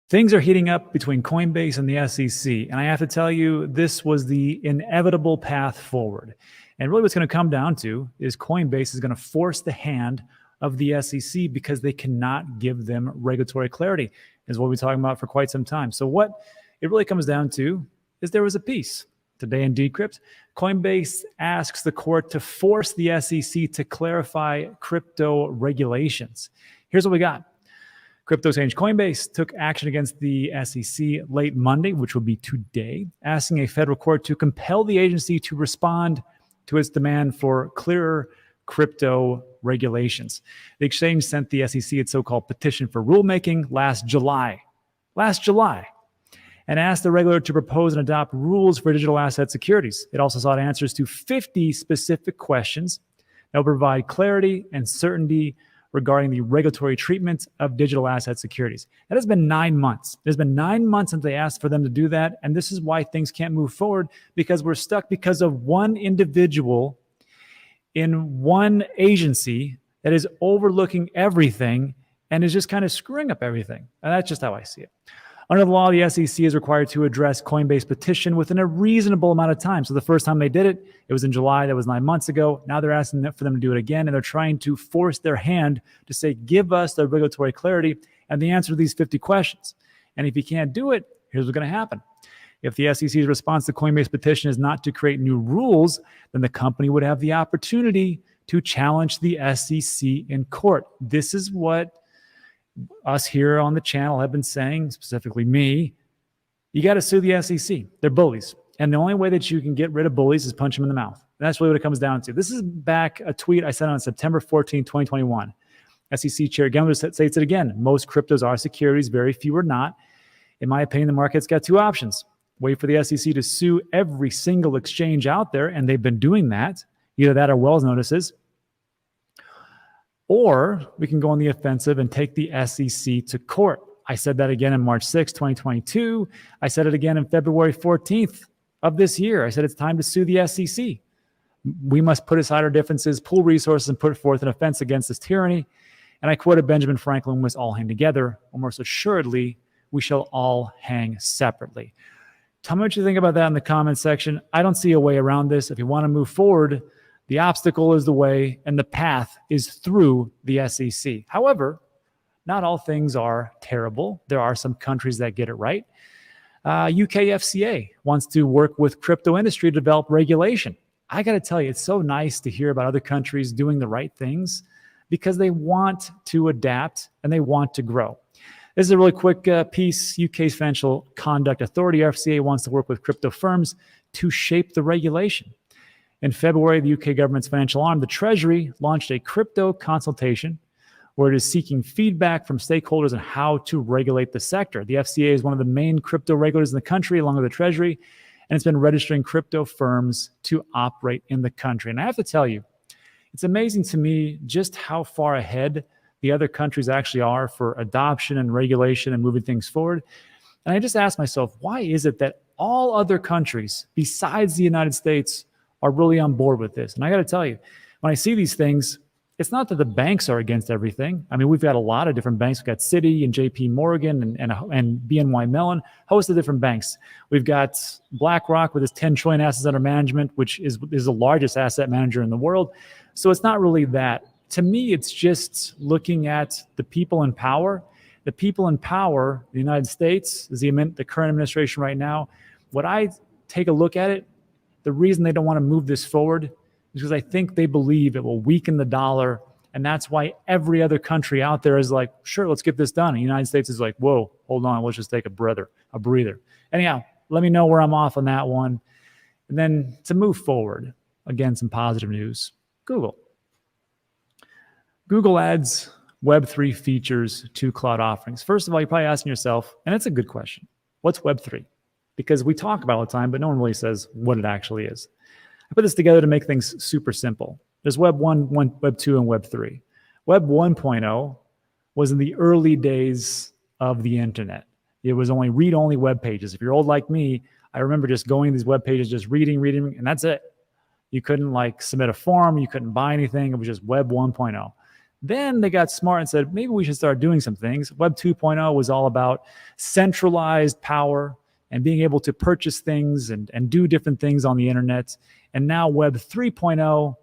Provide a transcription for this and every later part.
Things are heating up between Coinbase and the SEC. And I have to tell you, this was the inevitable path forward. And really what's going to come down to is Coinbase is going to force the hand of the SEC because they cannot give them regulatory clarity, is what we've been talking about for quite some time. So what it really comes down to is there was a piece. Today in Decrypt, Coinbase asks the court to force the SEC to clarify crypto regulations. Here's what we got. Crypto exchange Coinbase took action against the SEC late Monday, which will be today, asking a federal court to compel the agency to respond to its demand for clearer crypto regulations. The exchange sent the SEC its so-called petition for rulemaking last July, and asked the regulator to propose and adopt rules for digital asset securities. It also sought answers to 50 specific questions that will provide clarity and certainty regarding the regulatory treatment of digital asset securities. That has been 9 months. It has been 9 months since they asked for them to do that, and this is why things can't move forward, because we're stuck because of one individual in one agency that is overlooking everything and is just kind of screwing up everything. And that's just how I see it. Under the law, the SEC is required to address Coinbase petition within a reasonable amount of time. So the first time they did it, it was in July. That was 9 months ago. Now they're asking for them to do it again, and they're trying to force their hand to say, give us the regulatory clarity and the answer to these 50 questions. And if you can't do it, here's what's going to happen. If the SEC's response to Coinbase petition is not to create new rules, then the company would have the opportunity to challenge the SEC in court. This is what us here on the channel have been saying, specifically me. You got to sue the SEC. They're bullies. And the only way that you can get rid of bullies is punch them in the mouth. And that's really what it comes down to. This is back a tweet I sent on September 14, 2021. SEC Chair Gambler states it again. Most cryptos are securities. Very few are not. In my opinion, the market's got two options. Wait for the SEC to sue every single exchange out there, and they've been doing that. Either that or Wells notices. Or we can go on the offensive and take the SEC to court. I said that again in March 6, 2022. I said it again in February 14th of this year. I said it's time to sue the SEC. We must put aside our differences, pool resources, and put forth an offense against this tyranny. And I quoted Benjamin Franklin, we must all hang together, or most assuredly, we shall all hang separately. Tell me what you think about that in the comments section. I don't see a way around this. If you want to move forward, the obstacle is the way, and the path is through the SEC. However, not all things are terrible. There are some countries that get it right. UK FCA wants to work with crypto industry to develop regulation. I got to tell you, it's so nice to hear about other countries doing the right things because they want to adapt and they want to grow. This is a really quick piece. UK's Financial Conduct Authority, FCA, wants to work with crypto firms to shape the regulation. In February, the UK government's financial arm, the Treasury, launched a crypto consultation where it is seeking feedback from stakeholders on how to regulate the sector. The FCA is one of the main crypto regulators in the country, along with the Treasury, and it's been registering crypto firms to operate in the country. And I have to tell you, it's amazing to me just how far ahead the other countries actually are for adoption and regulation and moving things forward. And I just ask myself, why is it that all other countries besides the United States are really on board with this? And I got to tell you, when I see these things, it's not that the banks are against everything. I mean, we've got a lot of different banks. We've got Citi and JP Morgan and BNY Mellon, host of different banks. We've got BlackRock with its 10 trillion assets under management, which is the largest asset manager in the world. So it's not really that. To me, it's just looking at the people in power. The people in power, the United States, is the current administration right now. What I take a look at it, the reason they don't want to move this forward is because I think they believe it will weaken the dollar. And that's why every other country out there is like, sure, let's get this done. And the United States is like, whoa, hold on, let's just take a breather. Anyhow, let me know where I'm off on that one. And then to move forward, again, some positive news. Google adds Web3 features to cloud offerings. First of all, you're probably asking yourself, and it's a good question, what's Web3? Because we talk about it all the time, but no one really says what it actually is. I put this together to make things super simple. There's Web 1, Web 2, and Web 3. Web 1.0 was in the early days of the internet. It was only read-only web pages. If you're old like me, I remember just going to these web pages, just reading, and that's it. You couldn't like submit a form. You couldn't buy anything. It was just Web 1.0. Then they got smart and said, maybe we should start doing some things. Web 2.0 was all about centralized power and being able to purchase things and do different things on the internet. And now Web 3.0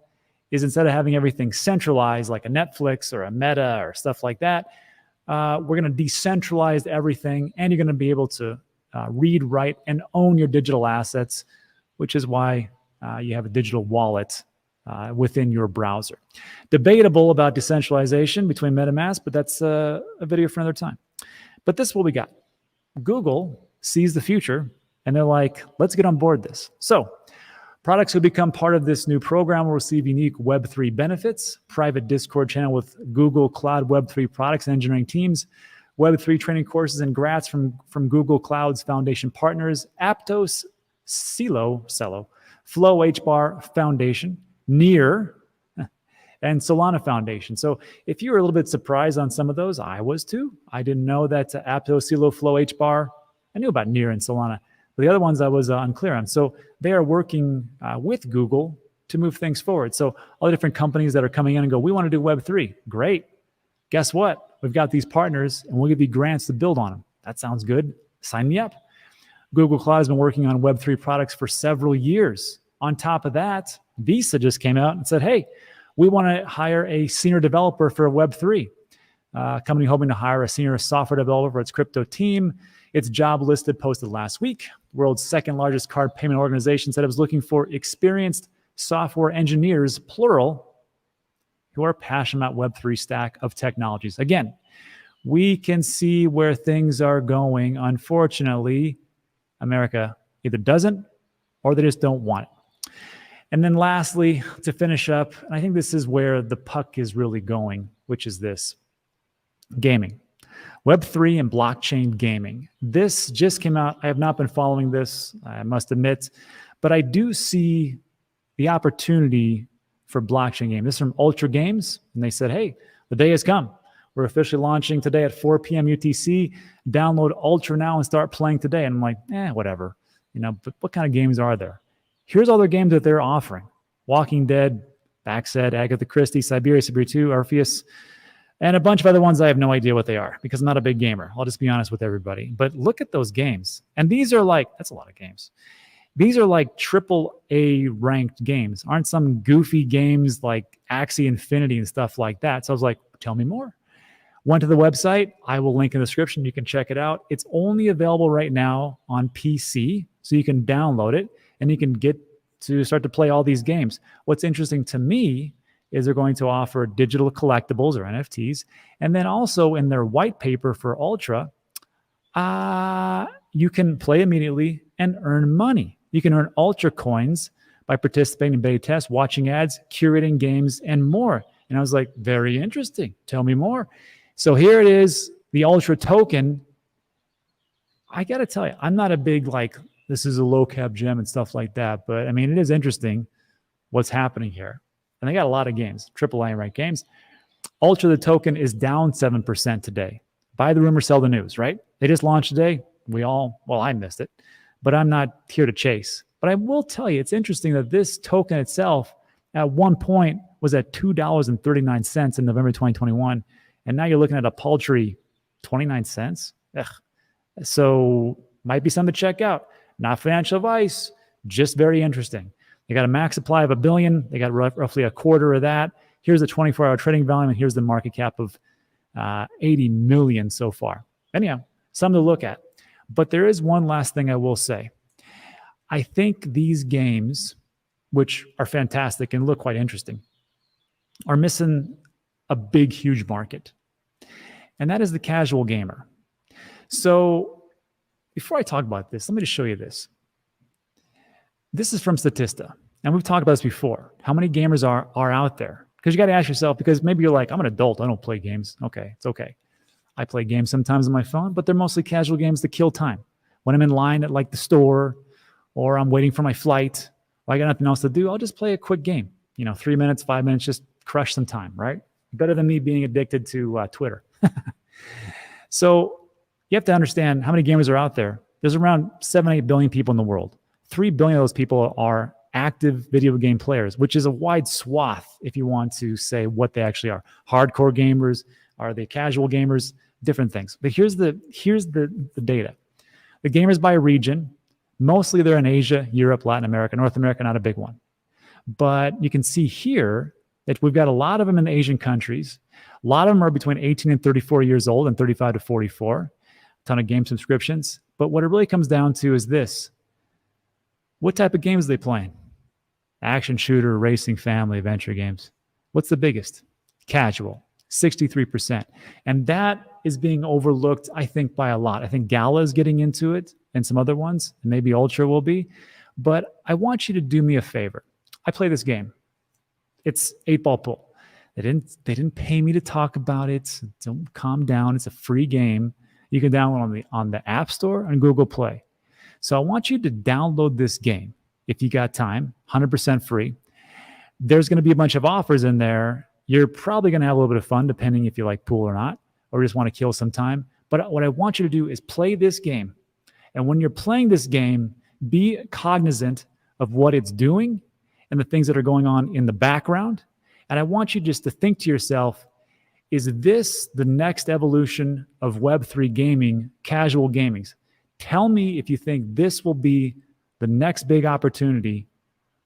is, instead of having everything centralized like a Netflix or a Meta or stuff like that, we're going to decentralize everything, and you're going to be able to read, write, and own your digital assets, which is why you have a digital wallet within your browser. Debatable about decentralization between MetaMask, but that's a video for another time. But this is what we got. Google sees the future, and they're like, let's get on board this. So products who become part of this new program will receive unique Web3 benefits, private Discord channel with Google Cloud Web3 products and engineering teams, Web3 training courses and grants from Google Cloud's foundation partners, Aptos, Celo, Flow HBAR Foundation, Near, and Solana Foundation. So if you were a little bit surprised on some of those, I was too. I didn't know that Aptos, Celo, Flow HBAR. I knew about Near and Solana, but the other ones I was unclear on. So they are working with Google to move things forward. So all the different companies that are coming in and go, we want to do Web3. Great. Guess what? We've got these partners, and we'll give you grants to build on them. That sounds good. Sign me up. Google Cloud has been working on Web3 products for several years. On top of that, Visa just came out and said, hey, we want to hire a senior developer for Web3. Company hoping to hire a senior software developer for its crypto team. Its job listed posted last week. World's second largest card payment organization said it was looking for experienced software engineers, plural, who are passionate about Web3 stack of technologies. Again, we can see where things are going. Unfortunately, America either doesn't or they just don't want it. And then lastly, to finish up, and I think this is where the puck is really going, which is this: gaming. Web3 and blockchain gaming. This just came out. I have not been following this, I must admit, but I do see the opportunity for blockchain game. This is from Ultra Games, and they said, hey, the day has come. We're officially launching today at 4 p.m. UTC. Download Ultra now and start playing today. And I'm like, whatever. But what kind of games are there? Here's all their games that they're offering: Walking Dead, Backset, Agatha Christie, Siberia 2, Orpheus, and a bunch of other ones I have no idea what they are because I'm not a big gamer. I'll just be honest with everybody. But look at those games. And these are that's a lot of games. These are like AAA ranked games. Aren't some goofy games like Axie Infinity and stuff like that. So I was like, tell me more. Went to the website. I will link in the description. You can check it out. It's only available right now on PC, so you can download it and you can get to start to play all these games. What's interesting to me is they're going to offer digital collectibles or NFTs. And then also in their white paper for Ultra, you can play immediately and earn money. You can earn Ultra coins by participating in beta tests, watching ads, curating games, and more. And I was like, very interesting. Tell me more. So here it is, the Ultra token. I got to tell you, I'm not a big this is a low cap gem and stuff like that. But I mean, it is interesting what's happening here. And they got a lot of games, AAA ranked games. Ultra, the token, is down 7% today. Buy the rumor, sell the news, right? They just launched today. I missed it, but I'm not here to chase. But I will tell you, it's interesting that this token itself at one point was at $2.39 in November 2021. And now you're looking at a paltry 29 cents. Ugh. So might be something to check out. Not financial advice, just very interesting. They got a max supply of 1 billion. They got roughly a quarter of that. Here's the 24-hour trading volume, and here's the market cap of 80 million so far. Anyhow, something to look at. But there is one last thing I will say. I think these games, which are fantastic and look quite interesting, are missing a big, huge market. And that is the casual gamer. So before I talk about this, let me just show you this. This is from Statista. And we've talked about this before. How many gamers are out there? Because you got to ask yourself, because maybe you're like, I'm an adult. I don't play games. Okay, it's okay. I play games sometimes on my phone, but they're mostly casual games to kill time. When I'm in line at the store, or I'm waiting for my flight, or I got nothing else to do, I'll just play a quick game. 3 minutes, 5 minutes, just crush some time, right? Better than me being addicted to Twitter. So you have to understand how many gamers are out there. There's around 7-8 billion people in the world. 3 billion of those people are active video game players, which is a wide swath if you want to say what they actually are. Hardcore gamers, are they casual gamers, different things. But here's the data. The gamers by region, mostly they're in Asia, Europe, Latin America, North America, not a big one. But you can see here that we've got a lot of them in the Asian countries. A lot of them are between 18 and 34 years old and 35 to 44. A ton of game subscriptions. But what it really comes down to is this. What type of games are they playing? Action shooter, racing, family, adventure games. What's the biggest? Casual, 63%. And that is being overlooked, I think, by a lot. I think Gala is getting into it and some other ones, and maybe Ultra will be. But I want you to do me a favor. I play this game. It's 8-Ball Pool. They didn't pay me to talk about it. Don't calm down. It's a free game. You can download on the App Store and Google Play. So I want you to download this game if you got time, 100% free. There's going to be a bunch of offers in there. You're probably going to have a little bit of fun, depending if you like pool or not, or just want to kill some time. But what I want you to do is play this game. And when you're playing this game, be cognizant of what it's doing and the things that are going on in the background. And I want you just to think to yourself, is this the next evolution of Web3 gaming, casual gaming? Tell me if you think this will be the next big opportunity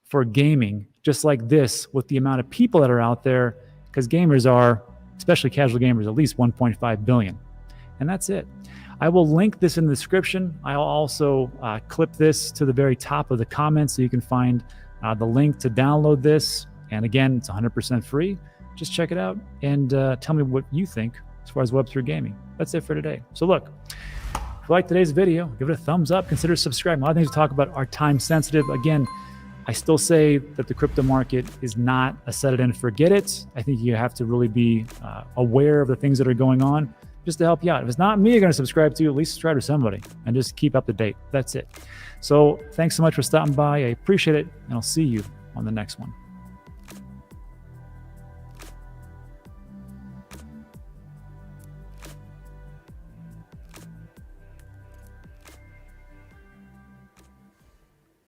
for gaming, just like this, with the amount of people that are out there, because gamers are, especially casual gamers, at least 1.5 billion. And that's it. I will link this in the description. I'll also clip this to the very top of the comments so you can find the link to download this. And again, it's 100% free. Just check it out and tell me what you think as far as Web3 gaming. That's it for today. So look, if you like today's video, give it a thumbs up. Consider subscribing. A lot of things to talk about are time sensitive. Again, I still say that the crypto market is not a set it and forget it. I think you have to really be aware of the things that are going on just to help you out. If it's not me you're going to subscribe to, at least subscribe to somebody and just keep up to date. That's it. So thanks so much for stopping by. I appreciate it, and I'll see you on the next one.